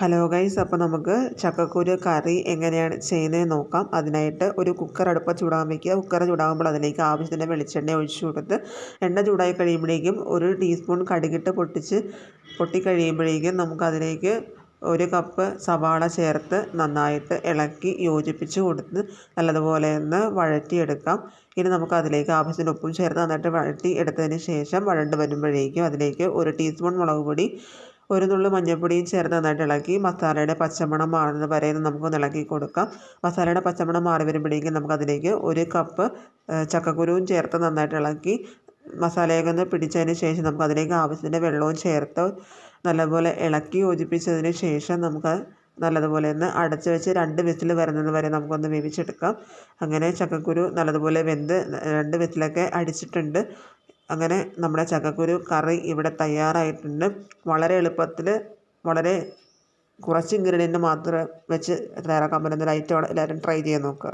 Hello guys, അപ്പോൾ നമുക്ക് ചക്കക്കുരു കറി എങ്ങനെയാണ് ചെയ്യുന്നത് നോക്കാം. അതിനായിട്ട് ഒരു കുക്കർ അടുപ്പത്ത് ചൂടാൻ വയ്ക്കുക. കുക്കർ ചൂടാകുമ്പോൾ അതിലേക്ക് ആവശ്യത്തിന് വെളിച്ചെണ്ണ ഒഴിച്ചു കൊടുത്ത് എണ്ണ ചൂടായി കഴിയുമ്പോഴേക്കും 1 ടീസ്പൂൺ കടുകിട്ട് പൊട്ടിക്കഴിയുമ്പോഴേക്കും നമുക്കതിലേക്ക് 1 കപ്പ് സവാള ചേർത്ത് നന്നായിട്ട് ഇളക്കി യോജിപ്പിച്ച് കൊടുത്ത് നല്ലതുപോലെ ഒന്ന് വഴറ്റിയെടുക്കാം. ഇനി നമുക്കതിലേക്ക് ആവശ്യത്തിന് ഉപ്പും ചേർത്ത് നന്നായിട്ട് വഴറ്റി എടുത്തതിന് ശേഷം വഴണ്ട് വരുമ്പോഴേക്കും അതിലേക്ക് 1 ടീസ്പൂൺ മുളക് പൊടി, 1 നുള്ളു മഞ്ഞൾപ്പൊടിയും ചേർത്ത് നന്നായിട്ട് ഇളക്കി മസാലയുടെ പച്ചമണം മാറുന്നത് വരെ നമുക്കൊന്ന് ഇളക്കി കൊടുക്കാം. മസാലയുടെ പച്ചമണം മാറി വരുമ്പോഴേക്കും നമുക്കതിലേക്ക് 1 കപ്പ് ചക്കക്കുരുവും ചേർത്ത് നന്നായിട്ട് ഇളക്കി മസാലയൊക്കെ ഒന്ന് പിടിച്ചതിന് ശേഷം നമുക്കതിലേക്ക് ആവശ്യത്തിന് വെള്ളവും ചേർത്ത് നല്ലപോലെ ഇളക്കി യോജിപ്പിച്ചതിന് ശേഷം നമുക്ക് നല്ലതുപോലെ ഒന്ന് അടച്ച് വെച്ച് 2 വിസിൽ വരുന്നത് വരെ നമുക്കൊന്ന് വേവിച്ചെടുക്കാം. അങ്ങനെ ചക്കക്കുരു നല്ലതുപോലെ വെന്ത് 2 വിസിലൊക്കെ അടിച്ചിട്ടുണ്ട്. അങ്ങനെ നമ്മുടെ ചക്കക്കുരു കറി ഇവിടെ തയ്യാറായിട്ടുണ്ട്. വളരെ എളുപ്പത്തിൽ വളരെ കുറച്ച് ഇൻഗ്രീഡിയൻറ്റ് മാത്രം വെച്ച് തയ്യാറാക്കാൻ പറ്റുന്ന ഒരു ഐറ്റമാണ്. എല്ലാവരും ട്രൈ ചെയ്ത് നോക്കുക.